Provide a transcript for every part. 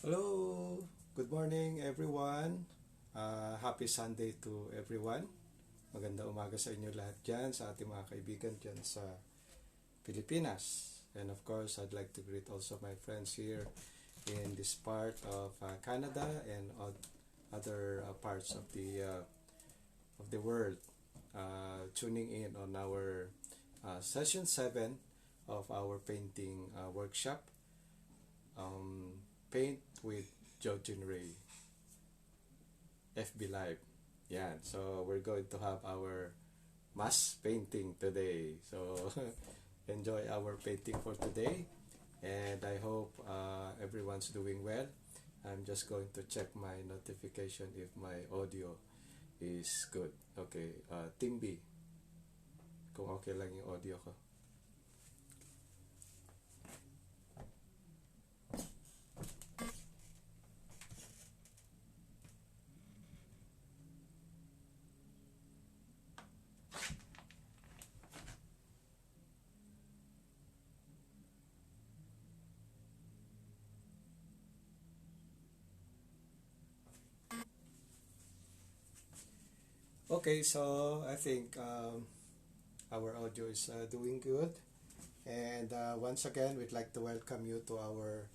Hello, good morning everyone. Happy Sunday to everyone. Maganda umaga sa inyo lahat dyan, sa ating mga kaibigan dyan sa Pilipinas. And of course, I'd like to greet also my friends here in this part of Canada and other parts of the world tuning in on our session 7 of our painting workshop. Paint with Jojen Ray FB Live. Yeah, so we're going to have our mass painting today. So enjoy our painting for today, and I hope everyone's doing well. I'm just going to check my notification if my audio is good. Okay, Timby, kung okay lang yung audio ko. Okay, so I think our audio is doing good. And once again, we'd like to welcome you to our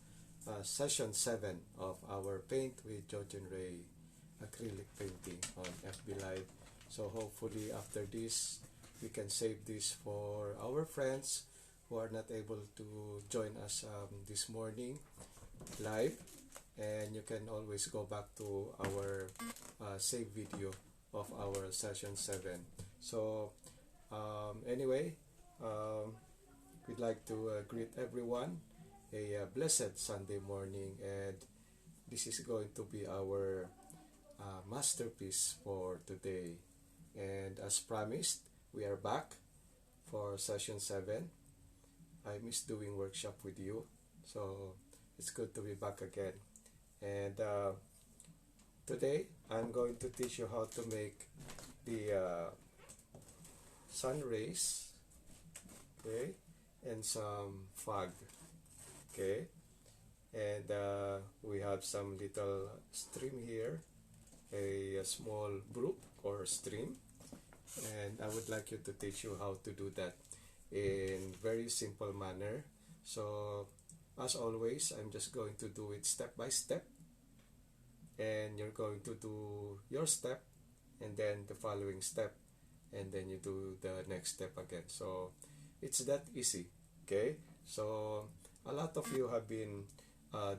session 7 of our Paint with Jojen Ray acrylic painting on FB Live. So hopefully after this, we can save this for our friends who are not able to join us this morning live. And you can always go back to our save video of our session 7. So anyway, we'd like to greet everyone a blessed Sunday morning, and this is going to be our masterpiece for today. And as promised, we are back for session 7. I miss doing workshop with you, so it's good to be back again. And today I'm going to teach you how to make the sun rays, okay, and some fog, okay. And we have some little stream here, a small brook or stream, and I would like you to teach you how to do that in very simple manner. So as always, I'm just going to do it step by step, and you're going to do your step and then the following step, and then you do the next step again. So it's that easy, okay. So a lot of you have been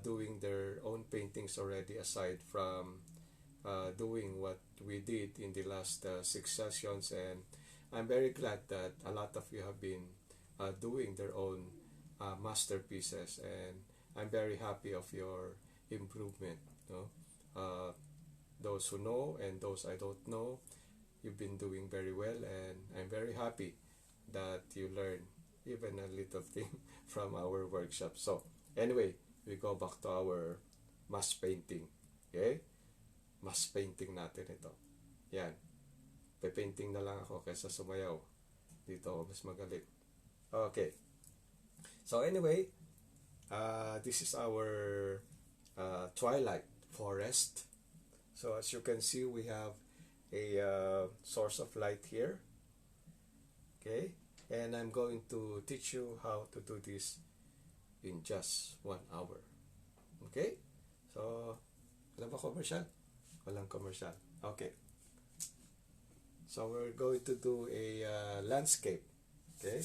doing their own paintings already, aside from doing what we did in the last 6 sessions, and I'm very glad that a lot of you have been doing their own masterpieces, and I'm very happy of your improvement, no? Those who know and those I don't know, you've been doing very well, and I'm very happy that you learn even a little thing from our workshop. So anyway, we go back to our mass painting, okay. Mass painting natin ito. Yan, pe-painting na lang ako kaysa sumayaw. Dito ako mas magaling. Okay, so anyway, this is our twilight forest. So as you can see, we have a source of light here, okay, and I'm going to teach you how to do this in just 1 hour, okay. So wala ba commercial? Walang commercial. Okay, so we're going to do a landscape, okay.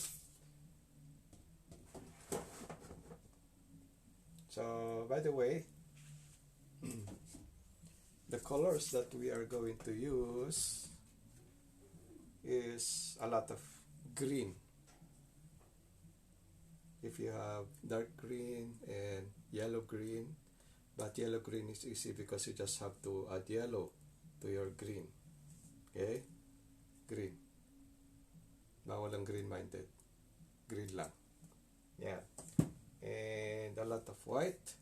So by the way, the colors that we are going to use is a lot of green. If you have dark green and yellow green, but yellow green is easy because you just have to add yellow to your green, okay. Green, bawal ang green minded, green lang, yeah. And a lot of white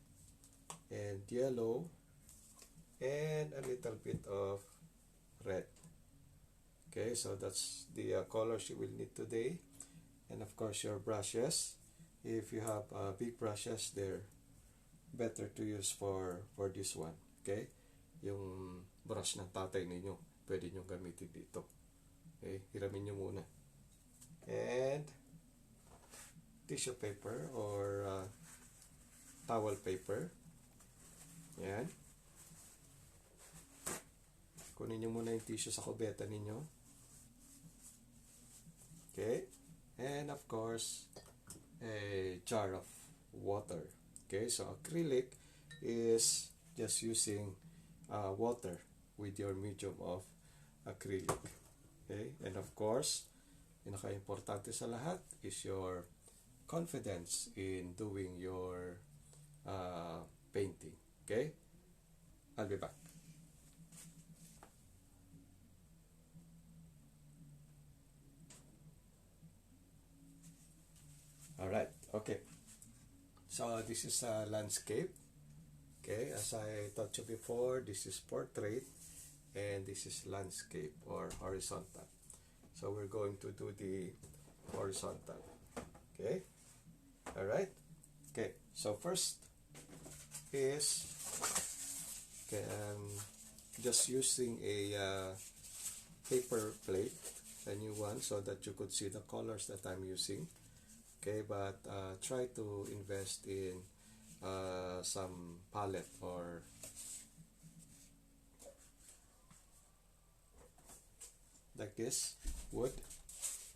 and yellow and a little bit of red, okay. So that's the colors you will need today, and of course your brushes. If you have big brushes, they're better to use for this one. Okay? Yung brush ng tatay ninyo, pwede nyo gamitin dito. Okay? Hiramin nyo muna. And tissue paper or towel paper. Yan. Kunin nyo muna yung tissue sa kubeta ninyo. Okay? And of course, a jar of water. Okay, so acrylic is just using water with your medium of acrylic. Okay, and of course, pinaka-importante sa lahat is your confidence in doing your painting. Okay, I'll be back. Alright, okay. So this is a landscape. Okay, as I told you before, this is portrait and this is landscape or horizontal. So we're going to do the horizontal. Okay, alright. Okay, so first is okay, just using a paper plate, a new one, so that you could see the colors that I'm using. Okay, but try to invest in some palette or like this wood.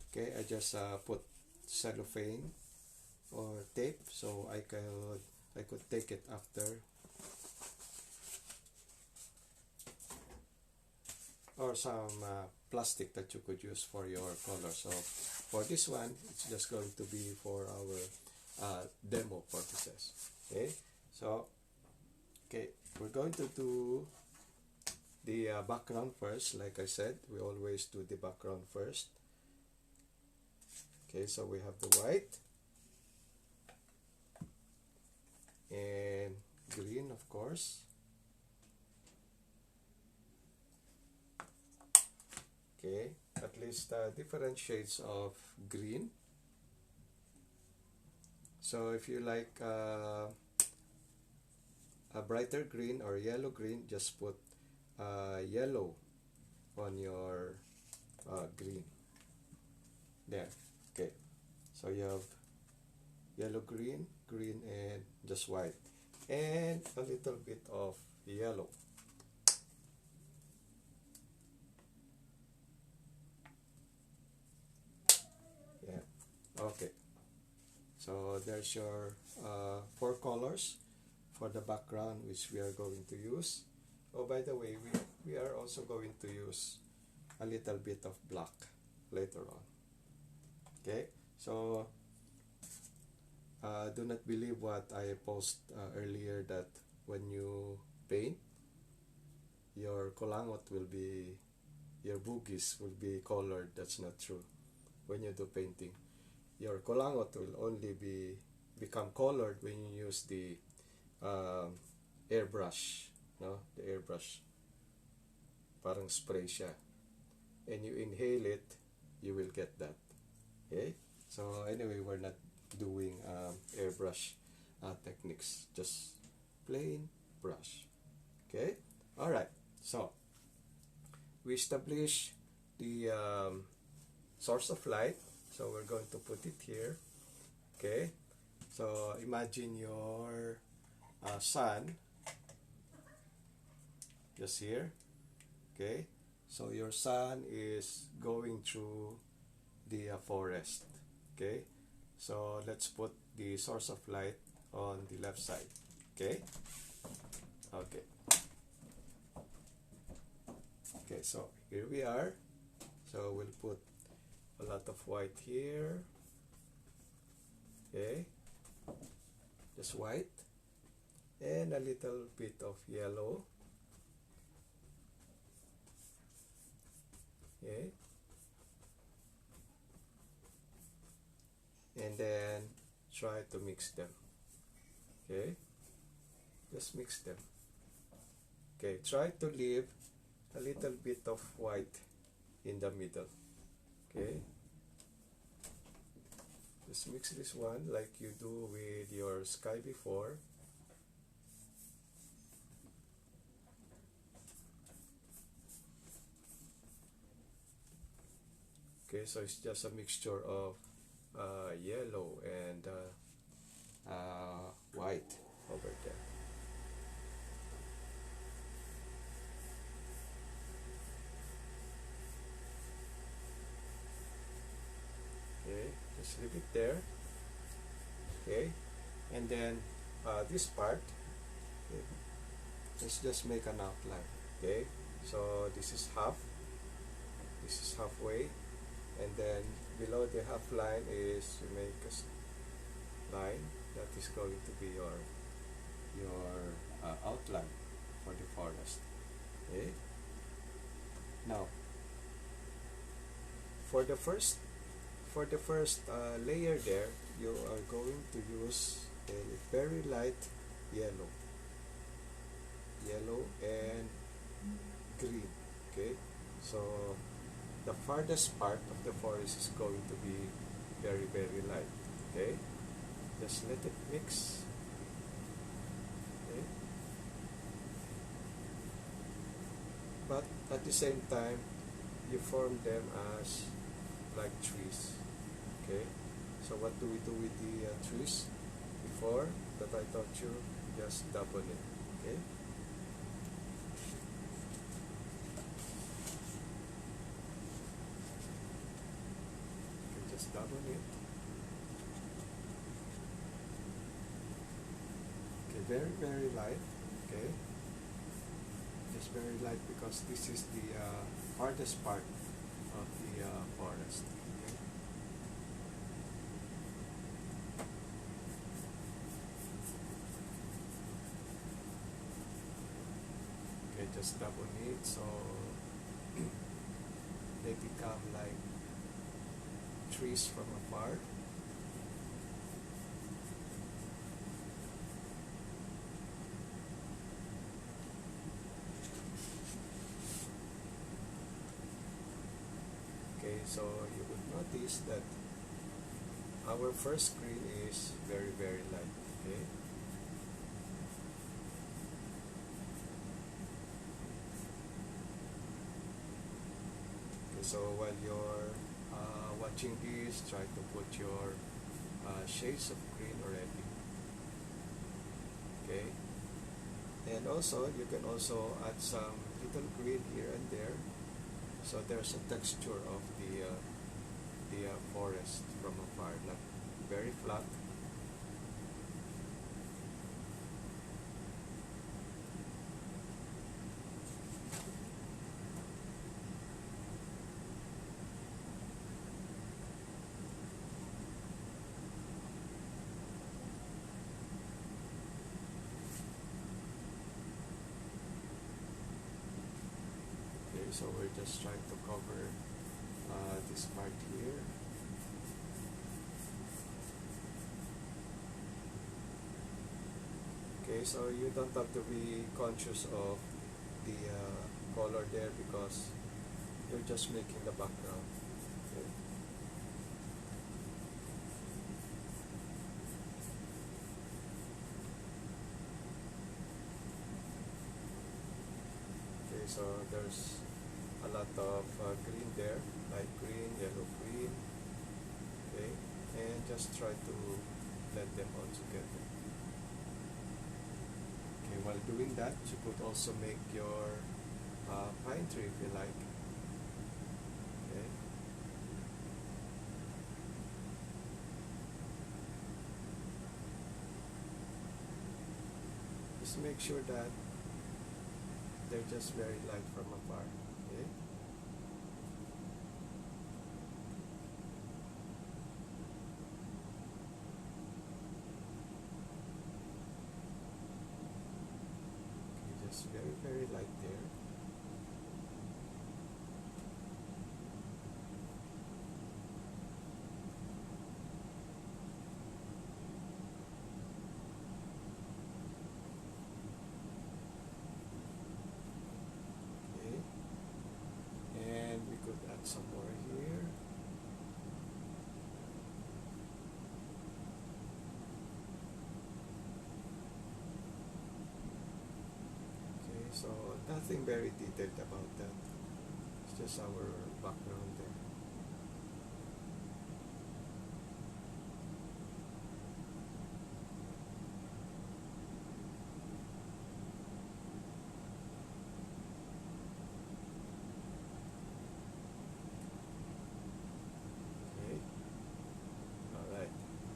Okay, I just put cellophane or tape so I could take it after, or some plastic that you could use for your color. So for this one, it's just going to be for our demo purposes. Okay, so okay, we're going to do the background first. Like I said, we always do the background first. Okay, so we have the white and green, of course. Okay, at least different shades of green. So if you like a brighter green or yellow green, just put yellow on your green. There. Okay, so you have yellow, green, green, and just white, and a little bit of yellow. Yeah, okay. So there's your 4 colors for the background which we are going to use. Oh, by the way, we are also going to use a little bit of black later on. Okay, so do not believe what I posted earlier, that when you paint, your kulangot will be, your boogies will be colored. That's not true. When you do painting, your kulangot will only become colored when you use the airbrush, no? The airbrush. Parang spray siya. And you inhale it, you will get that. Okay? So anyway, we're not doing airbrush techniques. Just plain brush. Okay? Alright. So, we establish the source of light. So we're going to put it here. Okay? So imagine your sun just here. Okay? So your sun is going through the forest. Okay? So let's put the source of light on the left side. Okay? Okay. Okay, so here we are. So we'll put a lot of white here. Okay, just white and a little bit of yellow. Okay, and then try to mix them. Okay, just mix them. Okay, try to leave a little bit of white in the middle. Okay, just mix this one like you do with your sky before. so it's just a mixture of yellow and white over there. Okay, just leave it there. Okay, and then this part, okay, let's just make an outline. Okay, so this is half, this is halfway, and then below the half line is you make a line that is going to be your outline for the forest. Okay, now for the first layer there, you are going to use a very light yellow and green. Okay, so the farthest part of the forest is going to be very light. Okay, just let it mix. Okay, but at the same time you form them as like trees. Okay, so what do we do with the trees? Before that I taught you, just double it. Okay, just double it. Okay, very light. Okay, just very light because this is the farthest part of the forest. Okay, okay, just double it so they become like trees from afar. Okay, so you would notice that our first screen is very light. Okay, okay, so while you're watching this, try to put your shades of green already. Okay, and also you can also add some little green here and there, so there's a texture of the forest from afar, not very flat. Okay, so we're just trying to cover this part here. Okay, so you don't have to be conscious of the color there because you're just making the background. Okay. Okay, so there's a lot of green there, light green, yellow green. Okay, and just try to blend them all together. Okay, while doing that, you could also make your pine tree if you like. Okay. Just make sure that they're just very light from afar. Okay. Okay, just very light there. Some more here. Okay, so nothing very detailed about that. It's just our background there.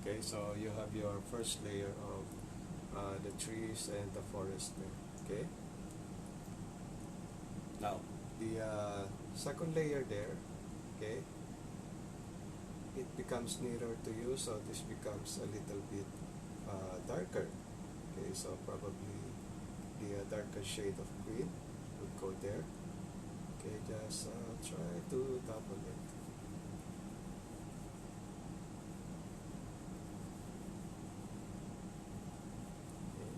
Okay, so you have your first layer of the trees and the forest there. Okay, now the second layer there, okay, it becomes nearer to you, so this becomes a little bit darker. Okay, so probably the darker shade of green would go there. Okay, just try to double it. Okay.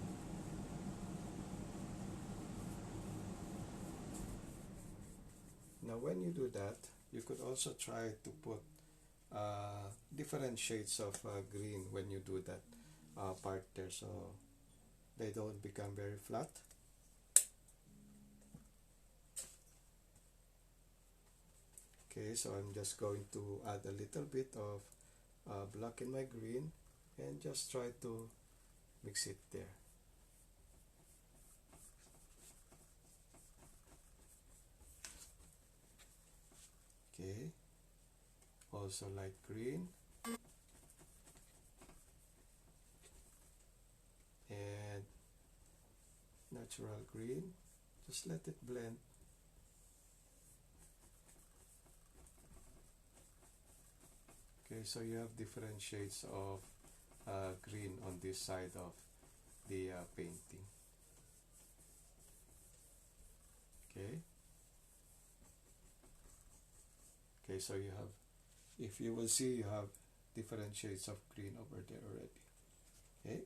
Now when you do that, you could also try to put different shades of green when you do that part there, so they don't become very flat. Okay, so I'm just going to add a little bit of black in my green and just try to mix it there. Okay, also light green and natural green. Just let it blend. Okay, so you have different shades of green on this side of the painting. Okay. Okay, so you have, if you will see, you have different shades of green over there already. Okay.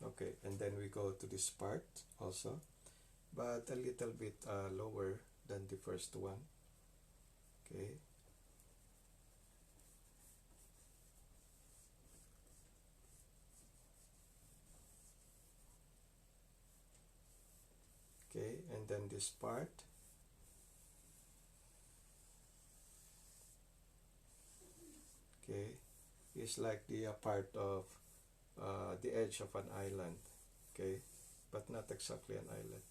Okay, and then we go to this part also, but a little bit lower than the first one. Okay. Okay, and then this part. Okay, is like the part of the edge of an island. Okay, but not exactly an island.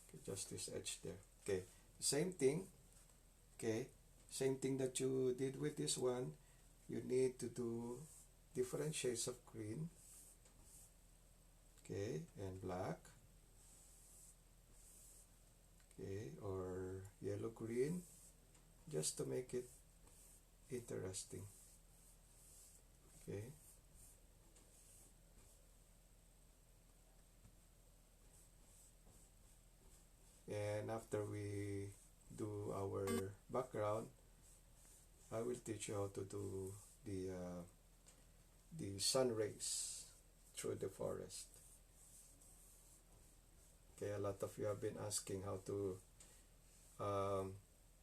Okay, just this edge there. Okay, same thing. Okay, same thing that you did with this one. You need to do different shades of green. Okay, and black. Okay, or yellow green, just to make it interesting. Okay. And after we do our background, I will teach you how to do the sun rays through the forest. Okay, a lot of you have been asking how to,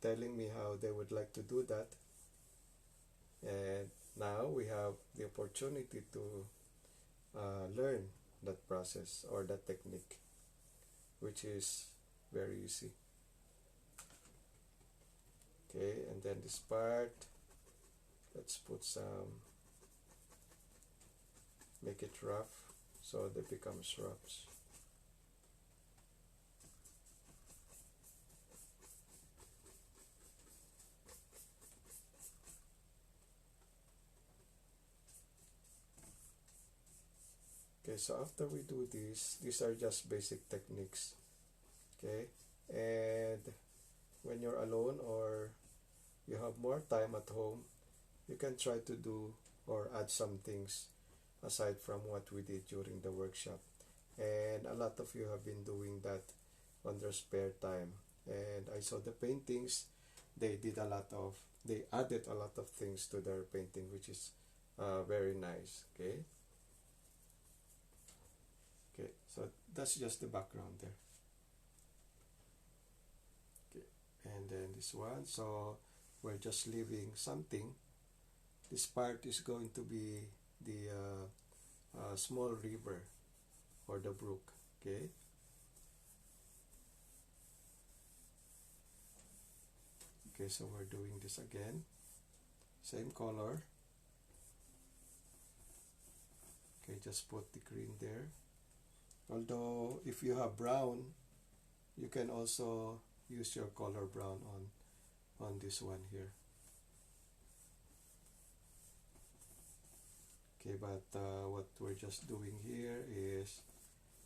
telling me how they would like to do that, and now we have the opportunity to learn that process or that technique, which is very easy. Okay, and then this part, let's put some, make it rough so they become shrubs. Okay, so after we do this, these are just basic techniques. Okay, and when you're alone or you have more time at home, you can try to do or add some things aside from what we did during the workshop. And a lot of you have been doing that on their spare time. And I saw the paintings, they added a lot of things to their painting, which is very nice. Okay. Okay, so that's just the background there. Okay, and then this one, so we're just leaving something. This part is going to be the small river or the brook. Okay. Okay, so we're doing this again. Same color. Okay, just put the green there. Although if you have brown, you can also use your color brown on this one here. Okay, but what we're just doing here is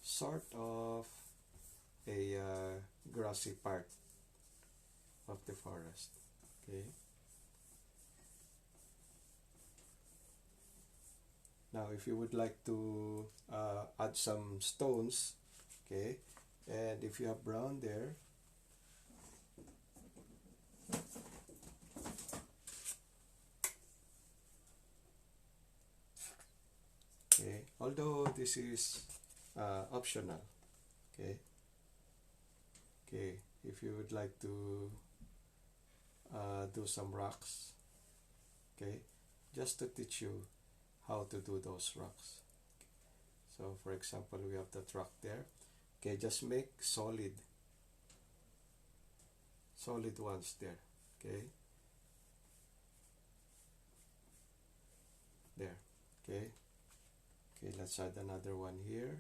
sort of a grassy part of the forest. Okay. Now, if you would like to add some stones, okay, and if you have brown there, okay, although this is optional, okay, okay, if you would like to do some rocks, okay, just to teach you how to do those rocks. So for example, we have that rock there. Okay, just make solid ones there. Okay, there. Okay, okay, let's add another one here.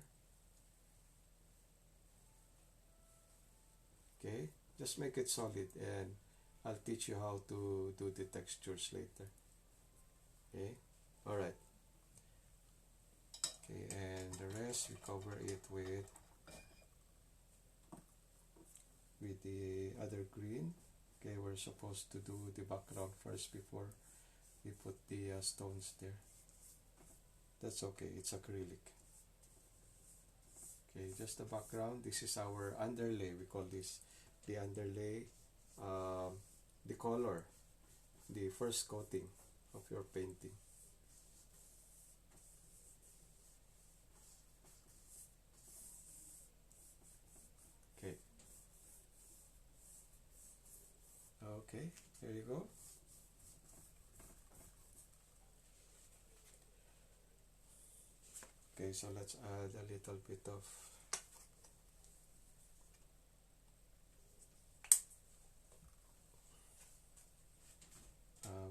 Okay, just make it solid, and I'll teach you how to do the textures later. Okay, all right. Okay, and the rest we cover it with the other green. Okay, we're supposed to do the background first before we put the stones there. That's okay, it's acrylic. Okay, just the background. This is our underlay. We call this the underlay, the color, the first coating of your painting. Okay. Okay, here you go. Okay, so let's add a little bit of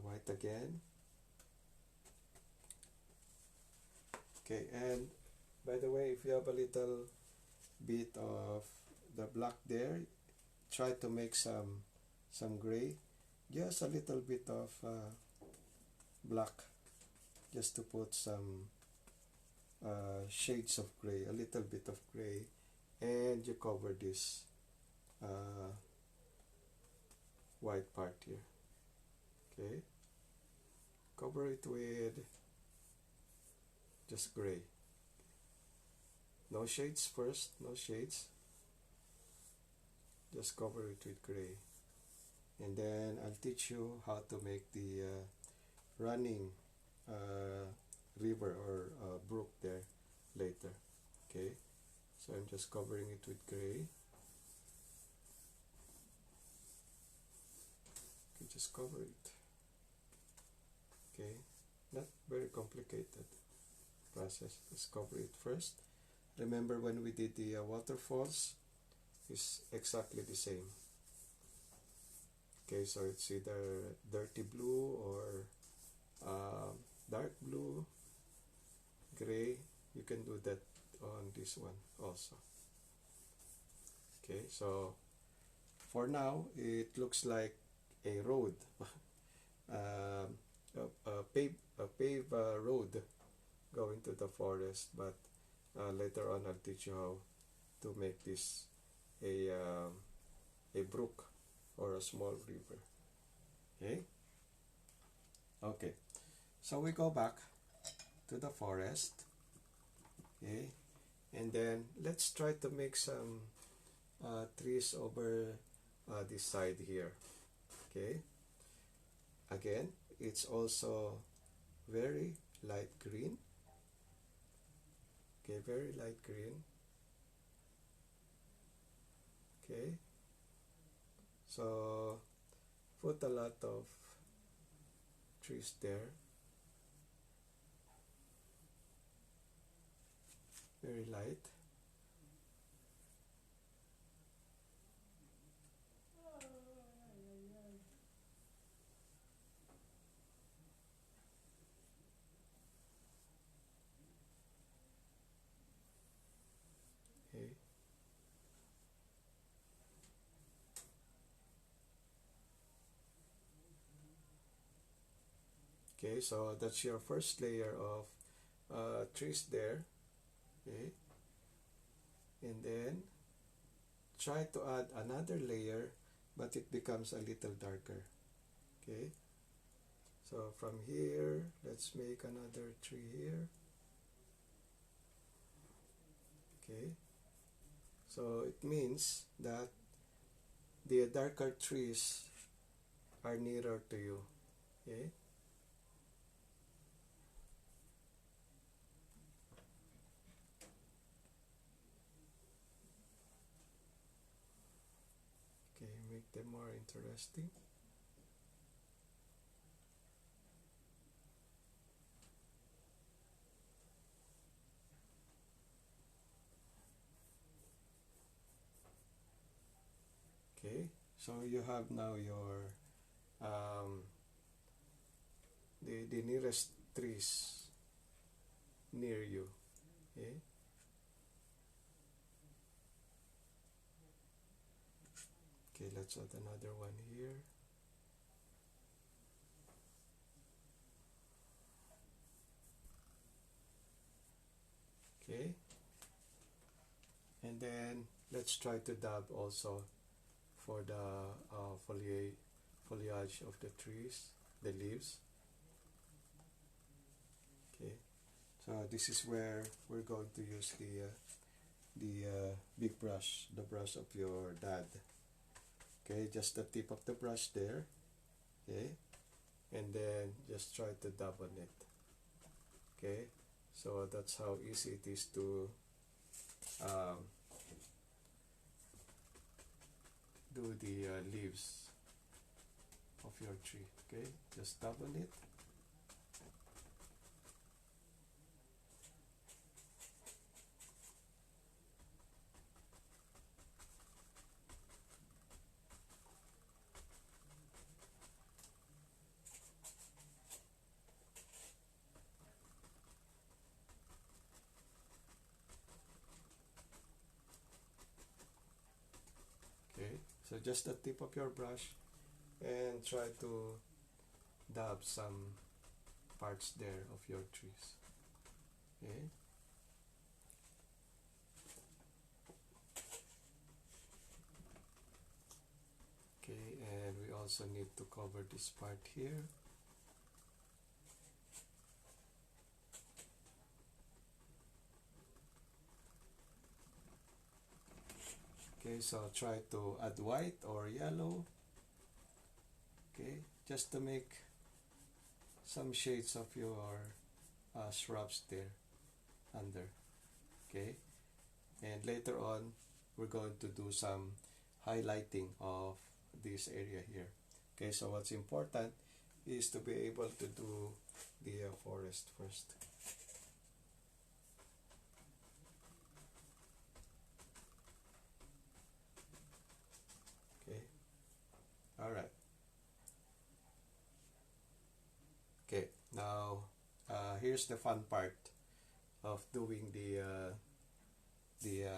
white again. Okay, and by the way, if you have a little bit of the black there, try to make some gray, just a little bit of black, just to put some shades of gray, a little bit of gray, and you cover this white part here. Okay, cover it with just gray. No shades first, no shades. Just cover it with gray. And then I'll teach you how to make the running river or brook there later. Okay, so I'm just covering it with gray. Okay, just cover it. Okay, not very complicated process. Just cover it first. Remember when we did the waterfalls, it's exactly the same. Okay, so it's either dirty blue or dark blue, gray. You can do that on this one also. Okay, so for now it looks like a road, a paved road going to the forest, but later on I'll teach you how to make this a brook or a small river. Okay, okay, so we go back to the forest. Okay, and then let's try to make some trees over this side here. Okay, again, it's also very light green. Okay, very light green. Okay, so put a lot of trees there. Very light. Okay. Okay, so that's your first layer of trees there. Okay, and then try to add another layer, but it becomes a little darker. Okay, so from here, let's make another tree here. Okay, so it means that the darker trees are nearer to you. Okay, okay, make them more interesting. Okay, so you have now your the nearest trees near you. Okay, okay, let's add another one here. Okay, and then let's try to dab also for the foliage of the trees, the leaves. Okay, so this is where we're going to use the big brush, the brush of your dad. Okay, just the tip of the brush there. Okay, and then just try to dab on it. Okay, so that's how easy it is to um, do the leaves of your tree. Okay, just dab on it. Okay, so just the tip of your brush and try to dab some parts there of your trees. Okay, okay, and we also need to cover this part here. Okay, so try to add white or yellow. Okay, just to make some shades of your shrubs there under. Okay, and later on we're going to do some highlighting of this area here. Okay, so what's important is to be able to do the forest first. Okay, all right. Okay, now here's the fun part of doing the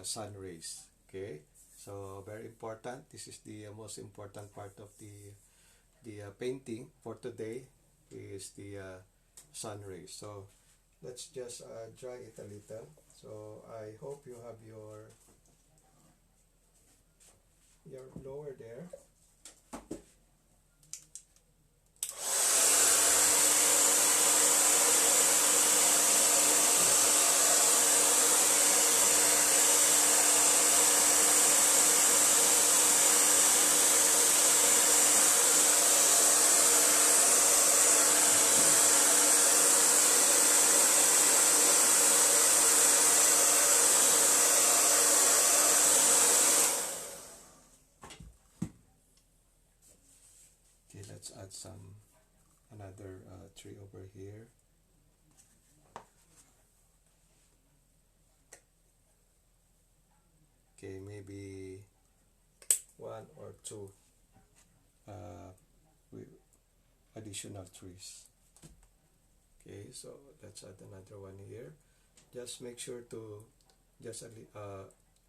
sun rays. Okay, so very important. This is the most important part of the painting for today is the sun rays. So let's just dry it a little. So I hope you have your blower there. Okay, let's add another tree over here. Okay, maybe one or two uh, additional trees. Okay, so let's add another one here. Just make sure to just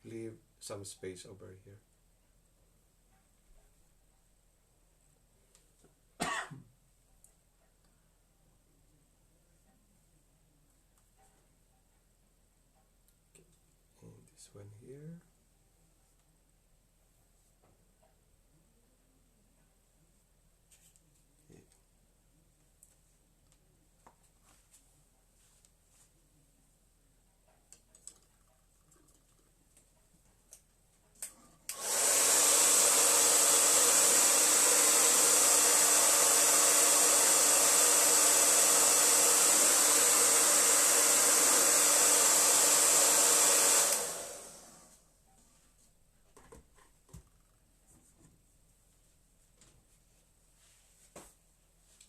leave some space over here. this one here. Okay.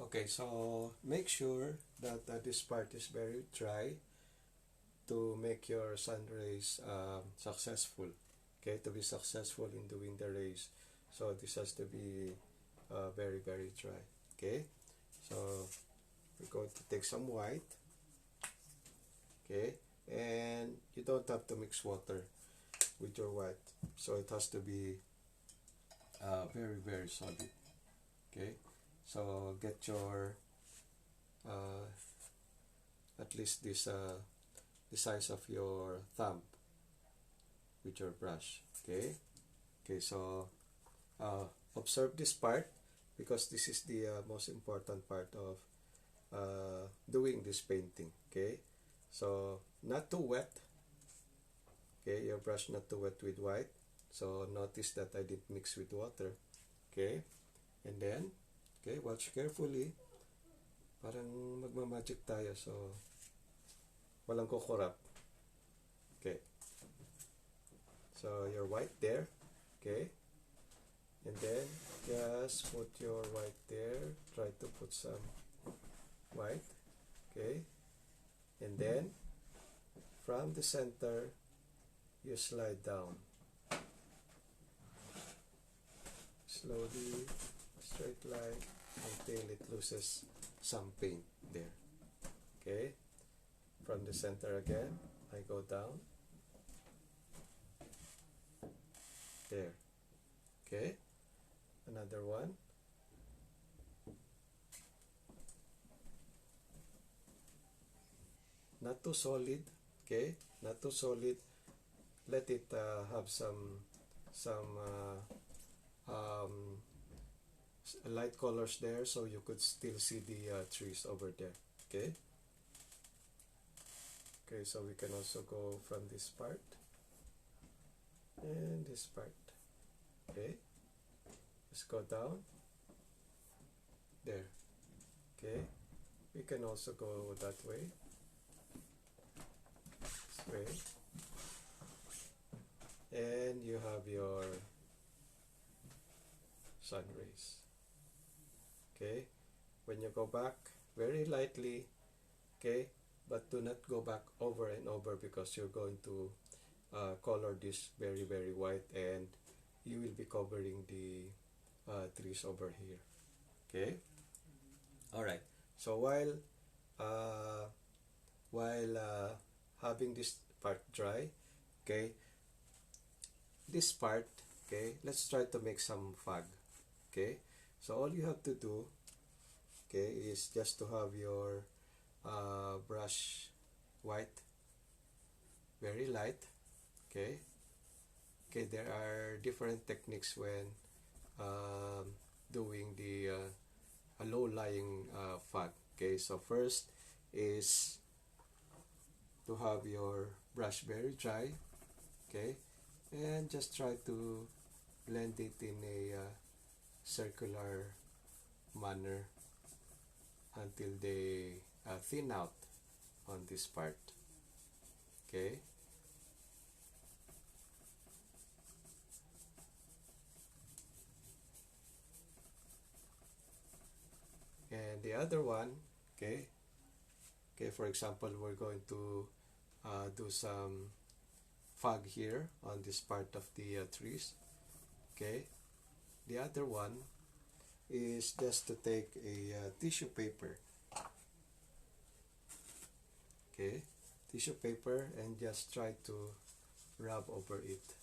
Okay, so make sure that this part is very dry to make your sun rays successful. Okay, to be successful in doing the rays, so this has to be very very dry. Okay, so we're going to take some white. Okay, and you don't have to mix water with your white, so it has to be very very solid. Okay, so get your uh, at least this the size of your thumb with your brush. Okay, okay, so observe this part, because this is the most important part of doing this painting. Okay, so not too wet. Okay, your brush not too wet with white, so notice that I didn't mix with water. Okay, and then okay, watch carefully, parang magmamagic tayo, so walang kukurap. Okay, so your white there. Okay, and then just put your white there, try to put some white. Okay, and then from the center you slide down slowly, straight line, until it loses some paint there. Okay, from the center again I go down there. Okay, another one. Not too solid. Okay, not too solid. Let it have some light colors there, so you could still see the trees over there. Okay, okay, so we can also go from this part and this part. Okay, let's go down there. Okay, we can also go that way, this way, and you have your sun rays. Okay, when you go back very lightly, okay, but do not go back over and over, because you're going to color this very very white, and you will be covering the trees over here. Okay, all right, so while having this part dry, okay, this part, okay, let's try to make some fog. Okay, so all you have to do, okay, is just to have your brush white, very light. Okay, okay, there are different techniques when doing the low-lying fog. Okay, so first is to have your brush very dry. Okay, and just try to blend it in a circular manner until they thin out on this part. Okay, and the other one, okay, okay, for example, we're going to do some fog here on this part of the trees. Okay, the other one is just to take a tissue paper. Okay, tissue paper, and just try to rub over it.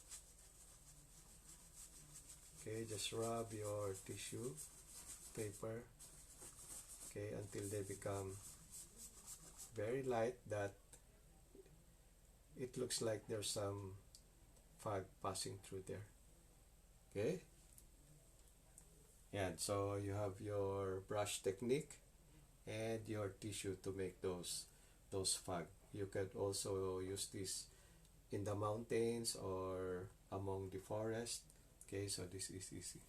Okay, just rub your tissue paper, okay, until they become very light, that it looks like there's some fog passing through there. Okay, and so you have your brush technique and your tissue to make those fog. You could also use this in the mountains or among the forest. Okay, so this is easy.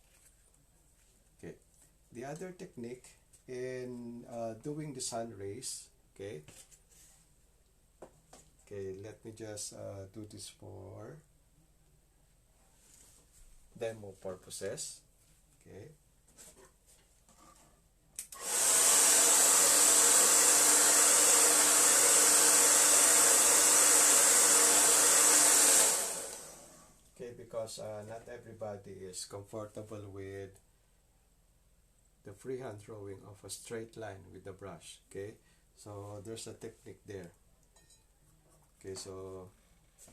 Okay, the other technique in doing the sun rays. Okay, let me just do this for demo purposes. Okay, because not everybody is comfortable with the freehand drawing of a straight line with the brush. Okay, so there's a technique there. Okay, so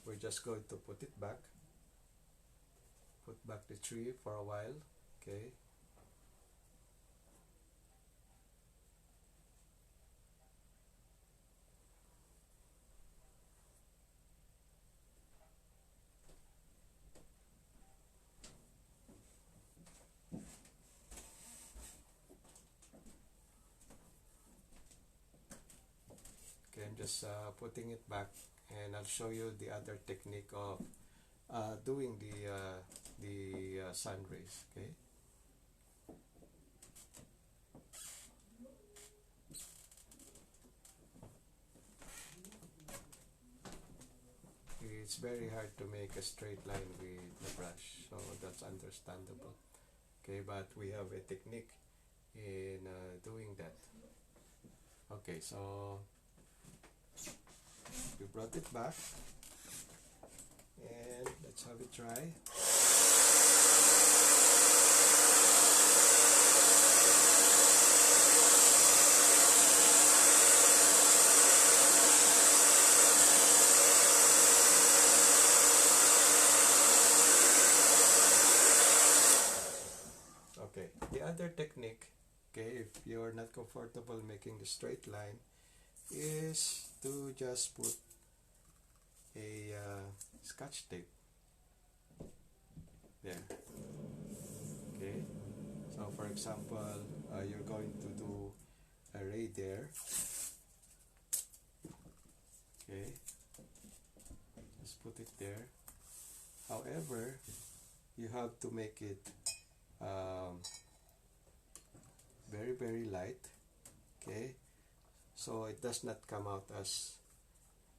we're just going to put back the tree for a while. Okay, I'm just putting it back, and I'll show you the other technique of doing the sun rays. Okay, it's very hard to make a straight line with the brush, so that's understandable. Okay, but we have a technique in doing that. Okay, so we brought it back, and let's have it dry. Okay, the other technique, okay, if you're not comfortable making the straight line, is to just put a scotch tape there. Okay, so for example, you're going to do a ray there. Okay, just put it there. However, you have to make it very light. Okay, so it does not come out as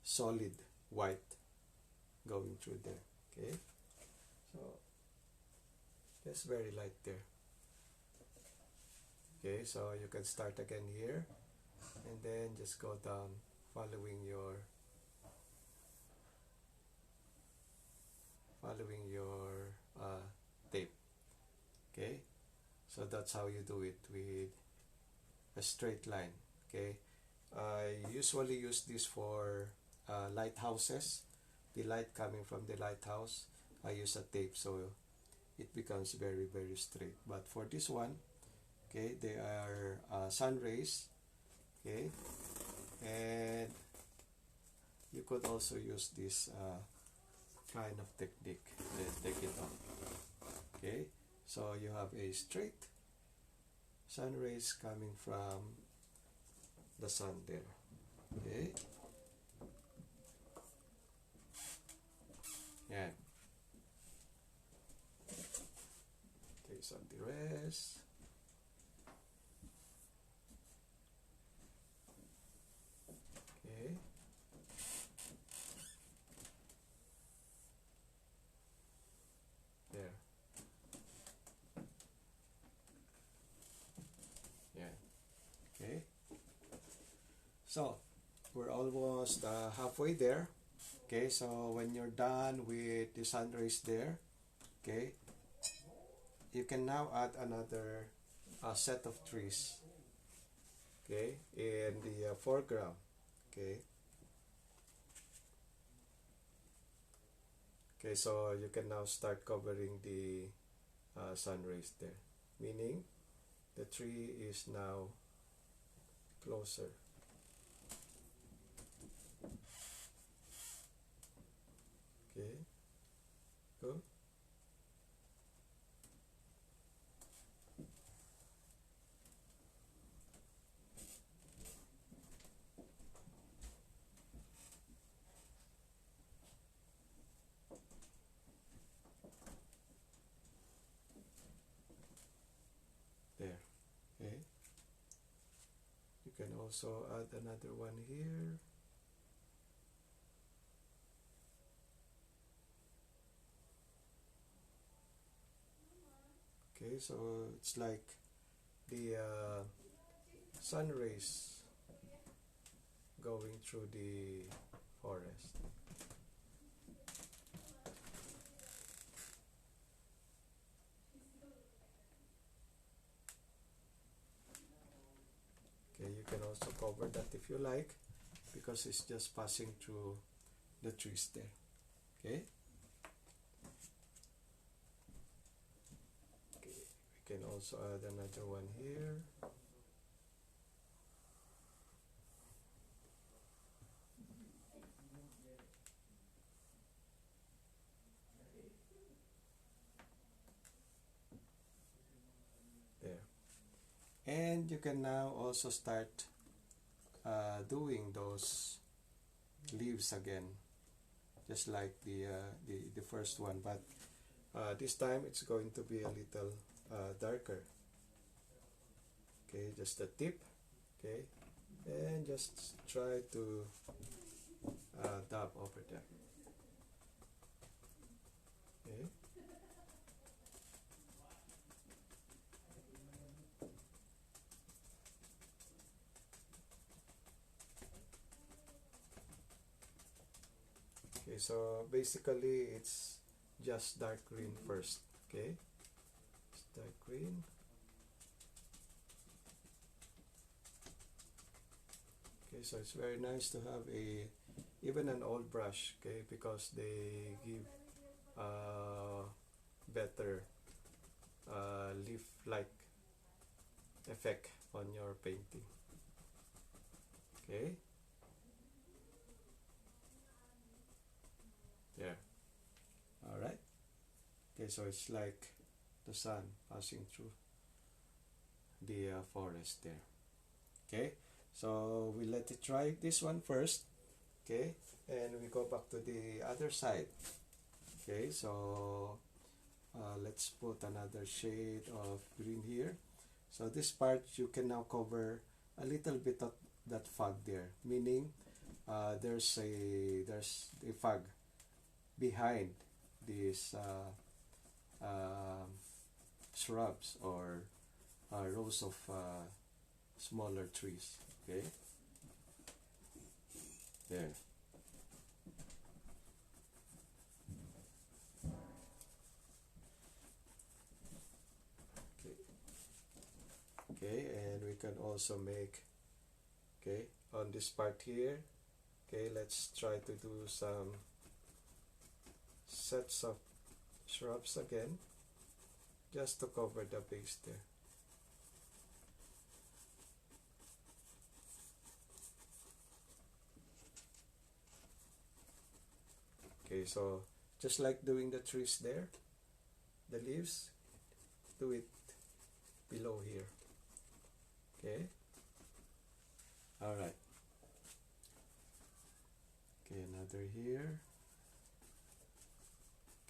solid white going through there. Okay, so just very light there. Okay, so you can start again here, and then just go down following your tape. Okay, so that's how you do it with a straight line. Okay, I usually use this for lighthouses. The light coming from the lighthouse, I use a tape so it becomes very straight. But for this one, okay, they are sun rays. Okay, and you could also use this kind of technique. Let's take it off. Okay, so you have a straight sun rays coming from the sun there. Okay, yeah, take some of the rest. Okay, there, yeah. Okay, so we're almost halfway there. Okay, so when you're done with the sun rays there, okay, you can now add another set of trees, okay, in the foreground. Okay, so you can now start covering the sun rays there, meaning the tree is now closer. Okay, also add another one here. Okay, so it's like the sun rays going through the forest. Okay, you can also cover that if you like, because it's just passing through the trees there. Okay. Okay, we can also add another one here. There. And you can now also start doing those leaves again, just like the first one, but this time it's going to be a little darker. Okay, just the tip. Okay, and just try to dab over there. Okay. Okay, so basically it's just dark green first. Okay, it's dark green. Okay, so it's very nice to have even an old brush. Okay, because they give better leaf-like effect on your painting. Okay, there. All right. Okay, so it's like the sun passing through the forest there. Okay, so we let it dry this one first. Okay, and we go back to the other side. Okay, so let's put another shade of green here. So this part you can now cover a little bit of that fog there, meaning there's a fog behind these shrubs or rows of smaller trees. Okay, there. Okay, okay, and we can also make, okay, on this part here. Okay, let's try to do some sets of shrubs again, just to cover the base there. Okay, so just like doing the trees there, the leaves, do it below here. Okay, all right. Okay, another here.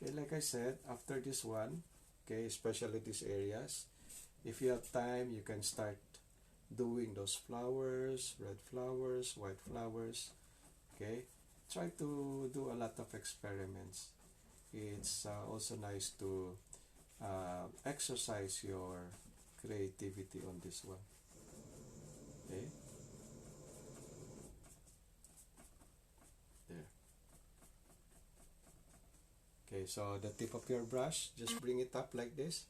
Okay, like I said, after this one, okay, especially these areas, if you have time, you can start doing those flowers, red flowers, white flowers. Okay, try to do a lot of experiments. It's also nice to exercise your creativity on this one. Okay, there. Okay, so the tip of your brush, just bring it up like this,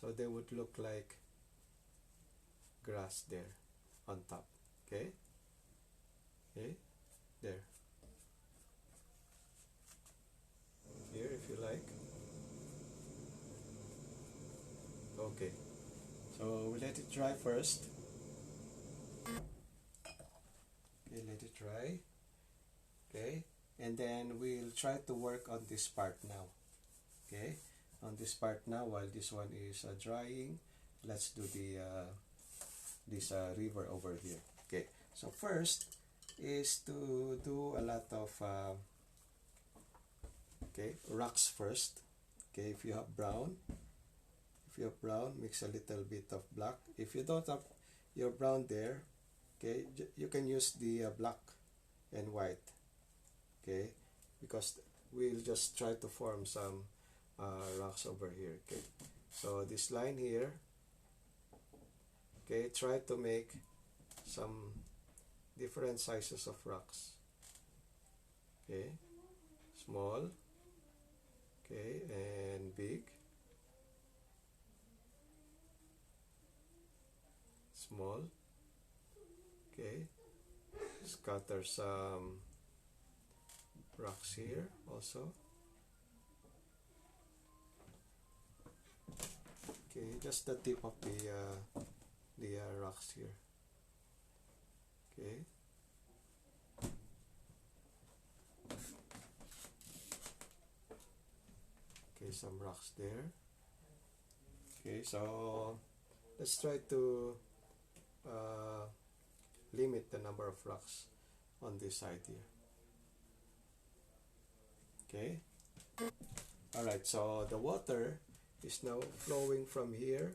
so they would look like grass there on top. Okay, okay, there. Here if you like. Okay, so we let it dry first. Okay, let it dry. Okay, and then we'll try to work on this part now. Okay, on this part now, while this one is drying, let's do this river over here. Okay, so first is to do a lot of okay, rocks first. Okay, if you have brown, mix a little bit of black. If you don't have your brown there, Okay, you can use the black and white, okay, because we'll just try to form some rocks over here. Okay, so this line here, okay, try to make some different sizes of rocks. Okay, small, okay, and big, small, okay, scatter some rocks here also. Okay, just the tip of the rocks here. Okay. Okay, some rocks there. Okay, so let's try to uh, limit the number of rocks on this side here. Okay. Alright, so the water is now flowing from here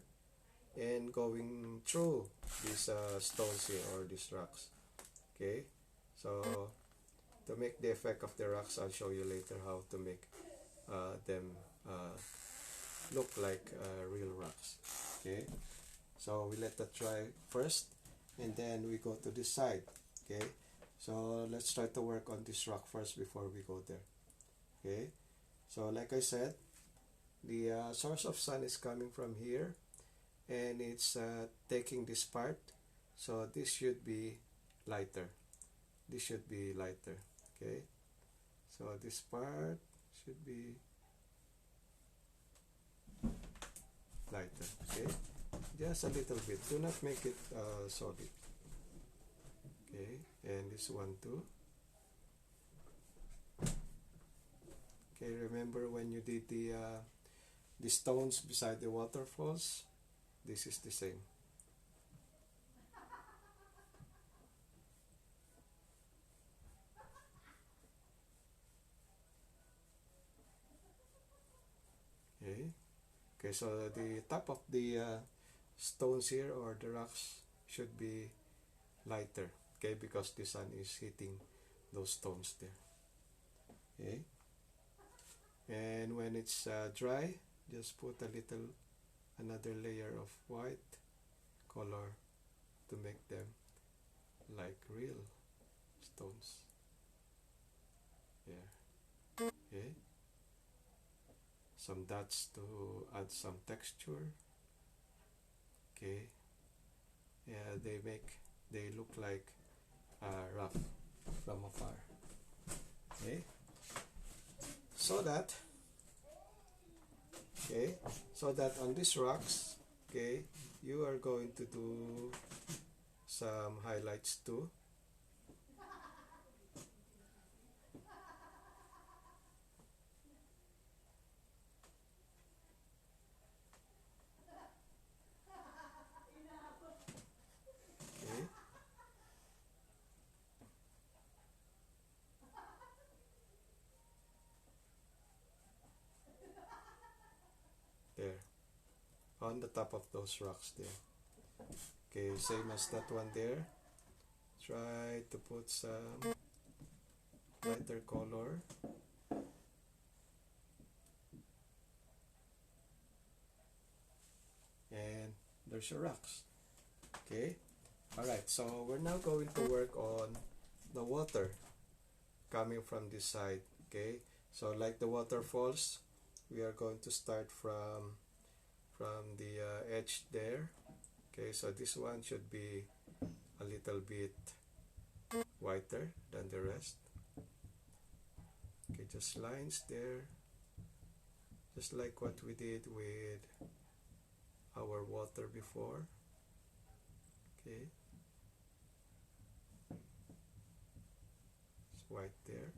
and going through these stones here, or these rocks. Okay, so to make the effect of the rocks, I'll show you later how to make them look like real rocks. Okay, so we let that dry first, and then we go to this side. Okay, so let's try to work on this rock first before we go there. Okay, so like I said, the source of sun is coming from here, and it's taking this part, so this should be lighter. This should be lighter. Okay, so this part should be lighter. Okay, just a little bit, do not make it solid. Okay, and this one too. Okay, remember when you did the stones beside the waterfalls, this is the same. Okay, okay, so the top of the stones here, or the rocks, should be lighter. Okay, because the sun is hitting those stones there. Okay, and when it's dry, just put a little another layer of white color to make them like real stones. Yeah. Okay, some dots to add some texture. Okay, yeah, they look like rough from afar. Okay, so that on these rocks, okay, you are going to do some highlights too. Okay, there, on the top of those rocks there. Okay, same as that one there. Try to put some lighter color. And there's your rocks. Okay, alright, so we're now going to work on the water coming from this side. Okay, so like the waterfalls, we are going to start from the edge there. Okay, so this one should be a little bit whiter than the rest. Okay, just lines there, just like what we did with our water before. Okay, it's white there,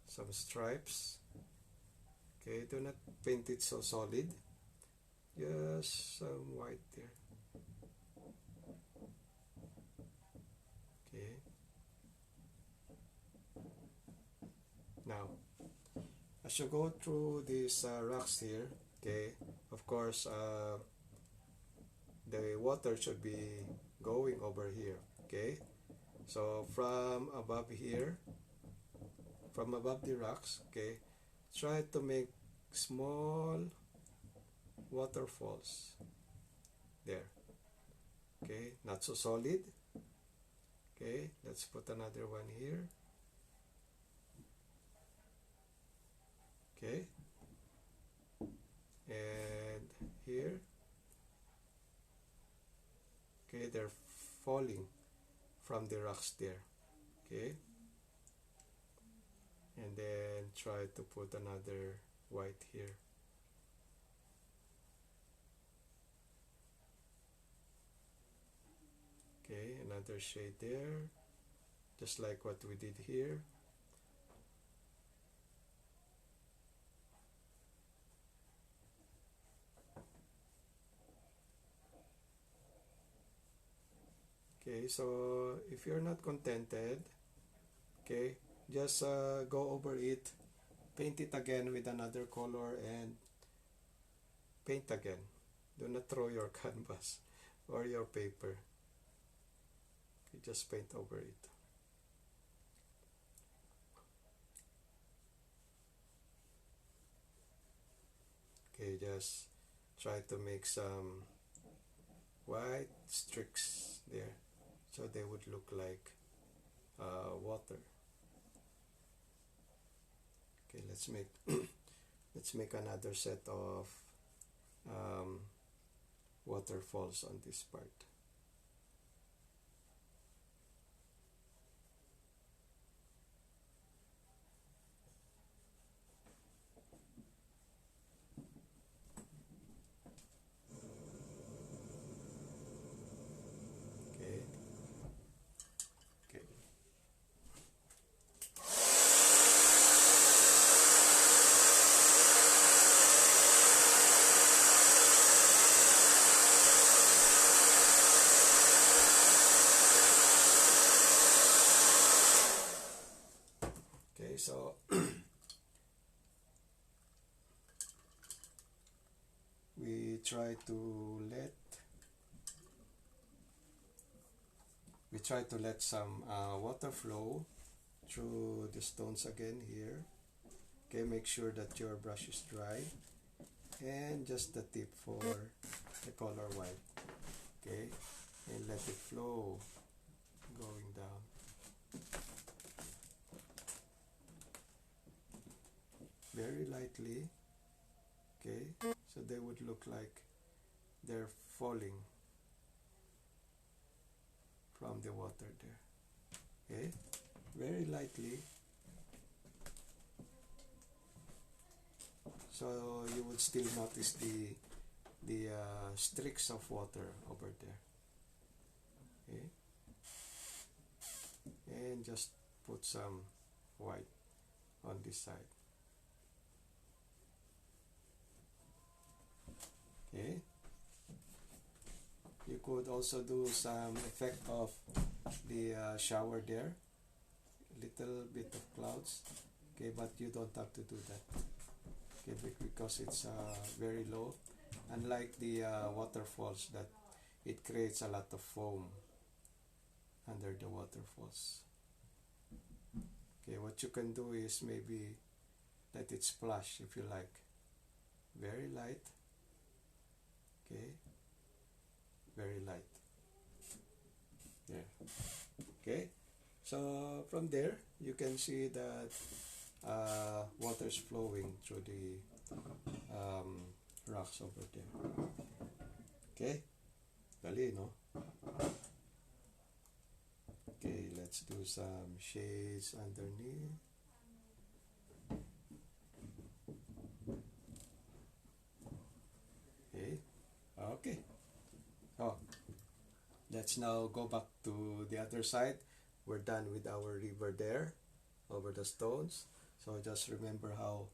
some stripes. Okay, do not paint it so solid, just some white there. Okay, now as you go through these rocks here, okay, of course the water should be going over here. Okay, so from above here, from above the rocks, okay, try to make small waterfalls there. Okay, not so solid. Okay, let's put another one here. Okay, and here. Okay, they're falling from the rocks there. Okay, and then try to put another white here. Okay, another shade there, just like what we did here. Okay, so if you're not contented, okay, just go over it, paint it again with another color, and paint again. Do not throw your canvas or your paper. You just paint over it. Okay, just try to make some white streaks there, so they would look like water. Okay, let's make let's make another set of waterfalls on this part. Okay. Okay. Okay, so we try to let some water flow through the stones again here. Okay, make sure that your brush is dry, and just the tip for the color white. Okay, and let it flow going down. Very lightly. Okay, so they would look like they're falling from the water there. Okay, very lightly, so you would still notice the streaks of water over there. Okay, and just put some white on this side. Okay, you could also do some effect of the shower there, little bit of clouds. Okay, but you don't have to do that. Okay, because it's very low, unlike the waterfalls that it creates a lot of foam under the waterfalls. Okay, what you can do is maybe let it splash if you like. Very light. Okay, very light there. Okay, so from there you can see that water is flowing through the rocks over there. Okay, dali, no? Okay, let's do some shades underneath. Okay. Oh, let's now go back to the other side. We're done with our river there over the stones. So just remember how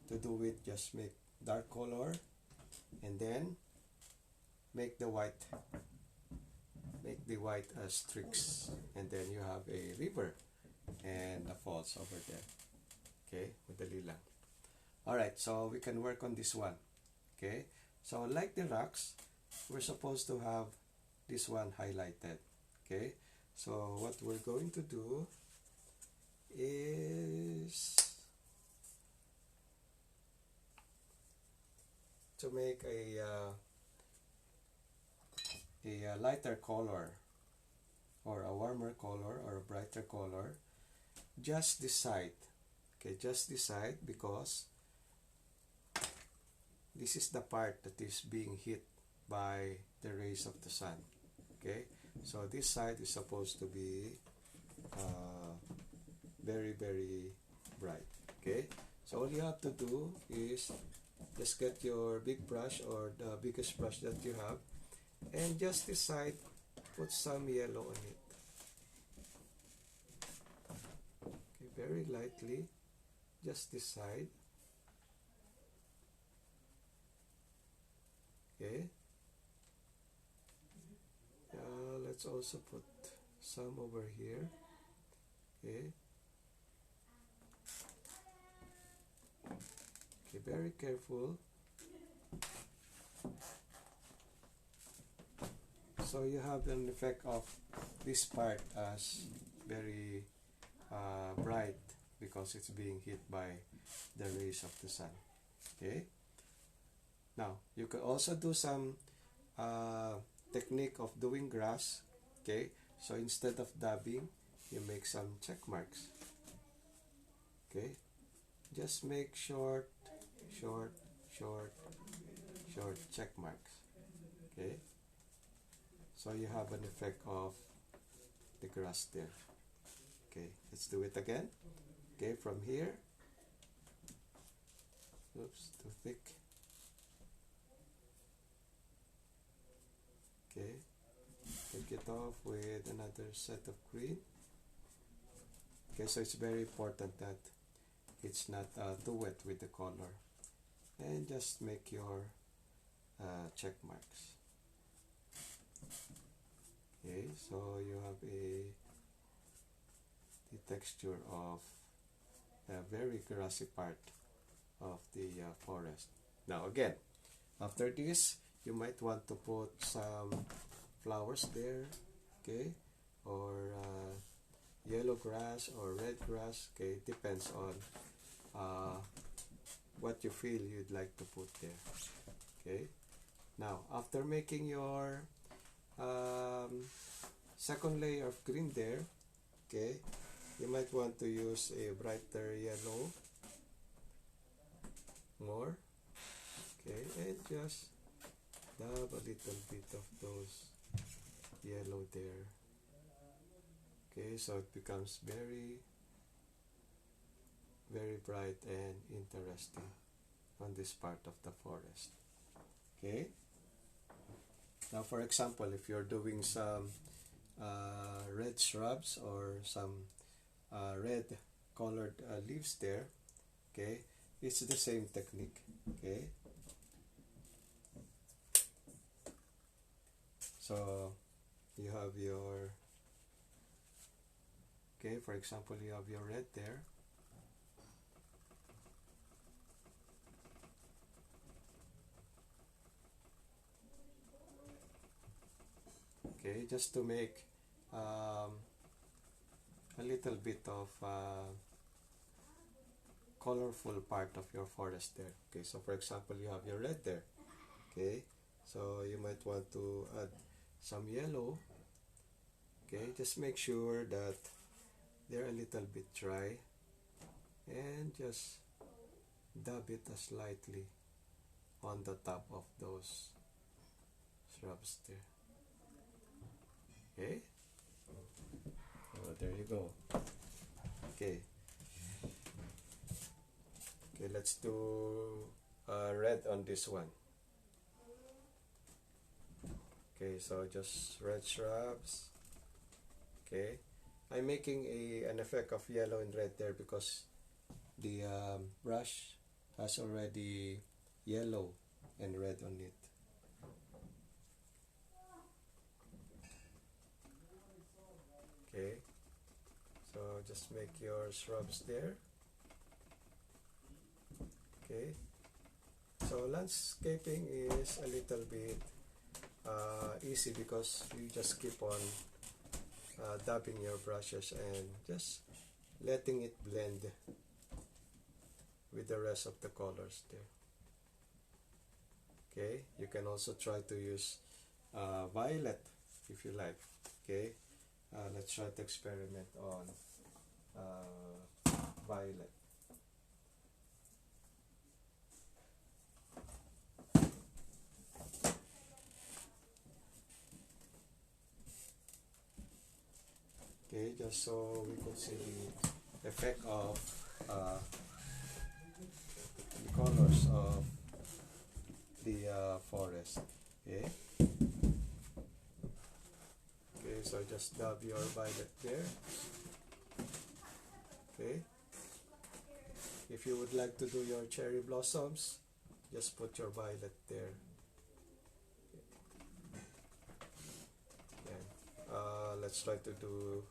to do it. Just make dark color and then make the white streaks, and then you have a river and the falls over there. Okay, madali lang. Alright, so we can work on this one. Okay, so like the rocks, we're supposed to have this one highlighted. Okay, so what we're going to do is to make a lighter color or a warmer color or a brighter color. Just this side. Okay, just this side, because this is the part that is being hit by the rays of the sun. Okay, so this side is supposed to be very, very bright. Okay, so all you have to do is just get your big brush or the biggest brush that you have, and just this side, put some yellow on it. Okay, very lightly, just this side. Okay, let's also put some over here. Okay, okay, very careful. So you have an effect of this part as very bright because it's being hit by the rays of the sun. Okay, now you can also do some technique of doing grass. Okay, so instead of dabbing, you make some check marks. Okay, just make short check marks. Okay, so you have an effect of the grass there. Okay, let's do it again. Okay, from here, oops, too thick. Okay, take it off with another set of green. Okay, so it's very important that it's not too wet with the color, and just make your check marks. Okay, so you have the texture of a very grassy part of the forest. Now again, after this, you might want to put some flowers there, okay, or yellow grass or red grass. Okay, it depends on what you feel you'd like to put there. Okay, now after making your second layer of green there, okay, you might want to use a brighter yellow more. Okay, and just dab a little bit of those yellow there. Okay, so it becomes very, very bright and interesting on this part of the forest. Okay, now for example, if you're doing some red shrubs or some red colored leaves there, okay, it's the same technique. Okay, so you have your, okay, for example, you have your red there. Okay, just to make a little bit of colorful part of your forest there. Okay, so for example, you have your red there. Okay, so you might want to add some yellow. Okay, just make sure that they're a little bit dry, and just dab it slightly on the top of those shrubs there. Okay, oh, there you go. Okay, okay, let's do red on this one. Okay, so just red shrubs. Okay, I'm making an effect of yellow and red there because the brush has already yellow and red on it. Okay, so just make your shrubs there. Okay, so landscaping is a little bit easy because you just keep on dabbing your brushes and just letting it blend with the rest of the colors there. Okay, you can also try to use violet if you like. Okay, let's try to experiment on violet. Okay, just so we could see the effect of the colors of the forest. Okay. Okay, so just dab your violet there. Okay. If you would like to do your cherry blossoms, just put your violet there. And let's try to do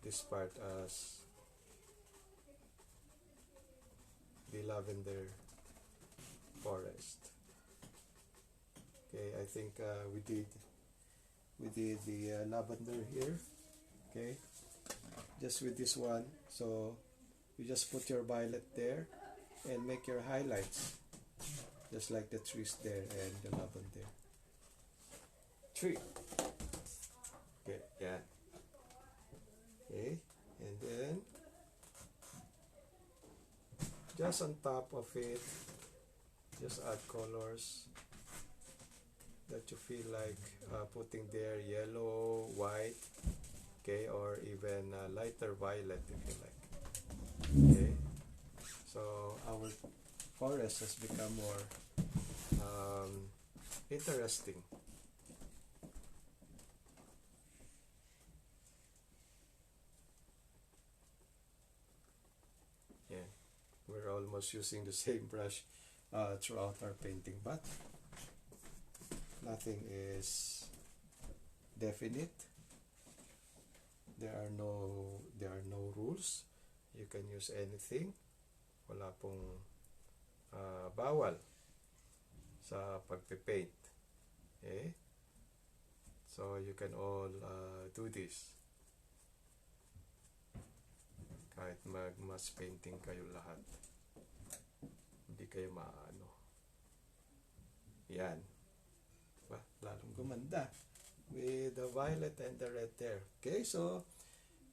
this part as the lavender forest. Okay, I think we did the lavender here. Okay, just with this one, so you just put your violet there and make your highlights just like the trees there and the lavender tree. Okay, yeah. Okay, and then just on top of it, just add colors that you feel like putting there, yellow, white, okay, or even lighter violet if you like. Okay, so our forest has become more interesting. Yeah, we're almost using the same brush throughout our painting, but nothing is definite. There are no rules. You can use anything. Wala pong bawal sa pagpe-paint. Okay? So you can all do this. Kahit mag-mass painting kayo lahat. Hindi kayo maano. Yan. Diba? Lalong gumanda with the violet and the red there. Okay, so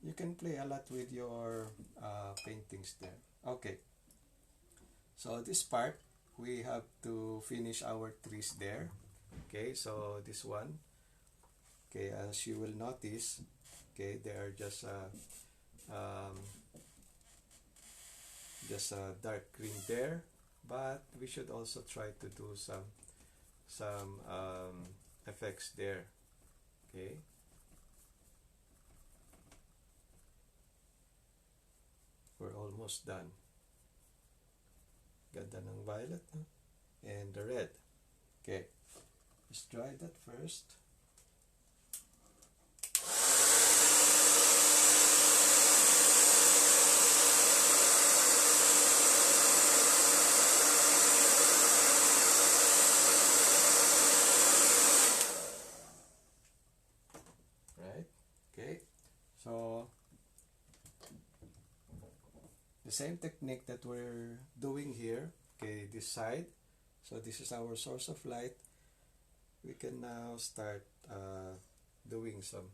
you can play a lot with your paintings there. Okay, so this part we have to finish our trees there. Okay, so this one, okay, as you will notice, okay, they are just a dark green there, but we should also try to do some effects there. Okay, we're almost done. Ganda ng violet, no? And the red. Okay, let's try that first. The same technique that we're doing here, okay, this side. So this is our source of light. We can now start doing some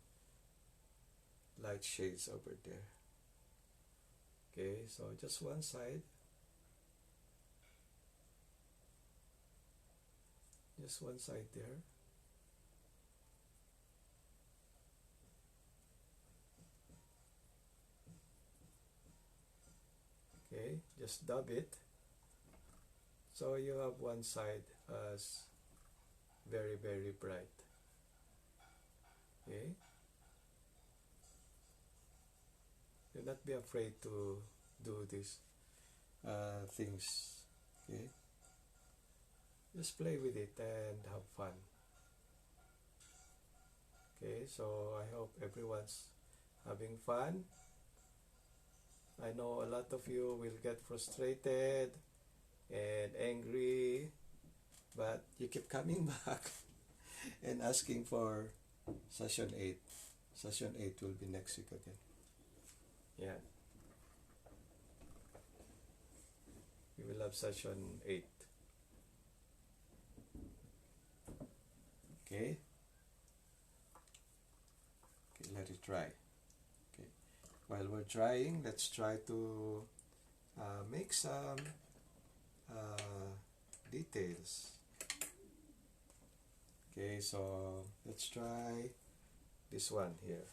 light shades over there. Okay, so just one side. Just one side there. Okay, just dab it. So you have one side as very, very bright. Okay. Do not be afraid to do these things. Okay. Just play with it and have fun. Okay, so I hope everyone's having fun. I know a lot of you will get frustrated and angry, but you keep coming back and asking for session 8. Session 8 will be next week again. Yeah. We will have session 8. Okay. Okay, let it dry. Okay. While we're drying, let's try to make some details. Okay, so let's try this one here.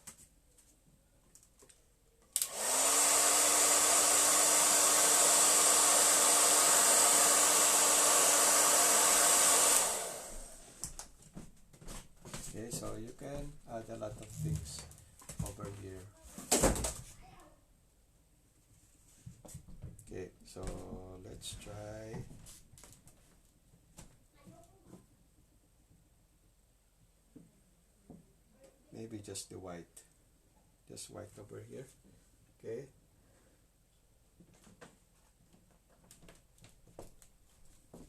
Okay, so you can add a lot of things over here. Okay, so let's try. Maybe just the white. Just white over here. Okay.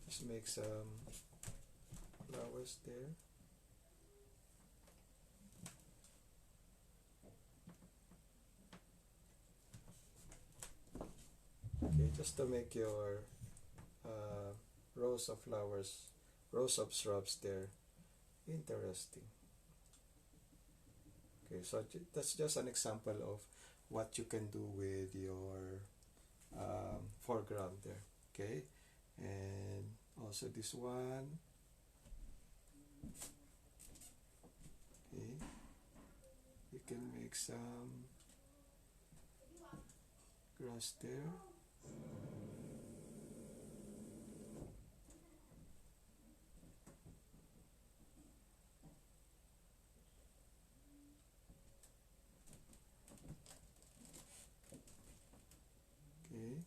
Just make some flowers there. Okay, just to make your rows of flowers, rows of shrubs there interesting. Okay, so that's just an example of what you can do with your foreground there. Okay, and also this one. Okay, you can make some grass there. Okay.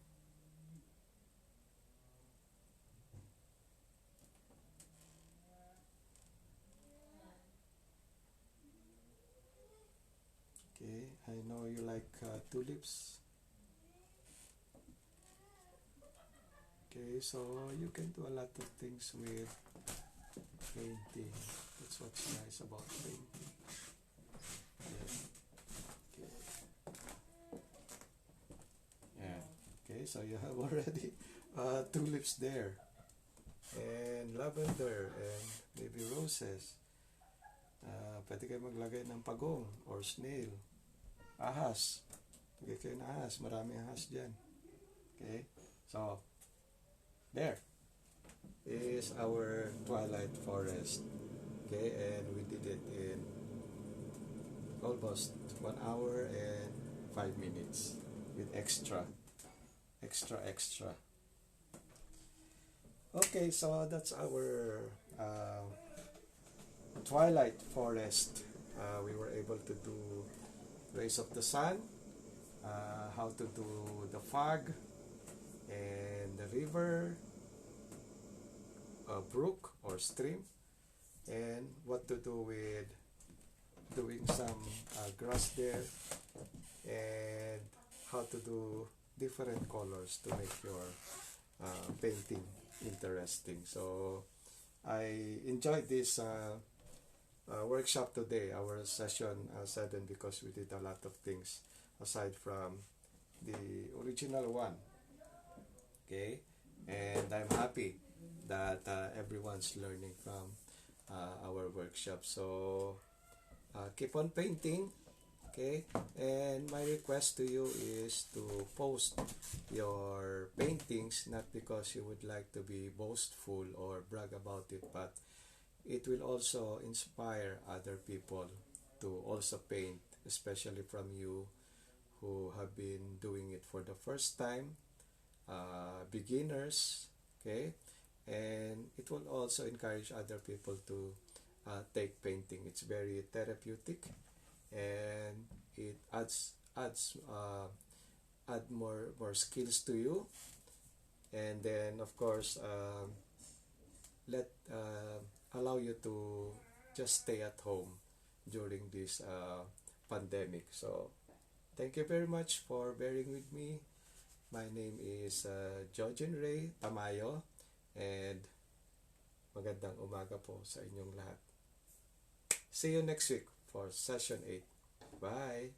Okay, I know you like tulips. Okay, so you can do a lot of things with painting. That's what's nice about painting. Yeah. Okay. Yeah. Okay, so you have already tulips there, and lavender, and maybe roses. Pwede kayo maglagay ng pagong or snail. Ahas. Lagay kayo ng ahas. Maraming ahas dyan. Okay? So, there is our twilight forest. Okay? And we did it in almost 1 hour and 5 minutes with extra. Okay, so that's our twilight forest. We were able to do rays of the sun, how to do the fog and the river, brook or stream, and what to do with doing some grass there, and how to do different colors to make your painting interesting. So I enjoyed this workshop today, our session 7, because we did a lot of things aside from the original one. Okay, and I'm happy that everyone's learning from our workshop. So keep on painting. Okay, and my request to you is to post your paintings, not because you would like to be boastful or brag about it, but it will also inspire other people to also paint, especially from you who have been doing it for the first time, beginners. Okay, and it will also encourage other people to take painting. It's very therapeutic, and it add more skills to you, and then of course let allow you to just stay at home during this pandemic. So thank you very much for bearing with me. My name is Jojen Ray Tamayo, and magandang umaga po sa inyong lahat. See you next week for session 8. Bye.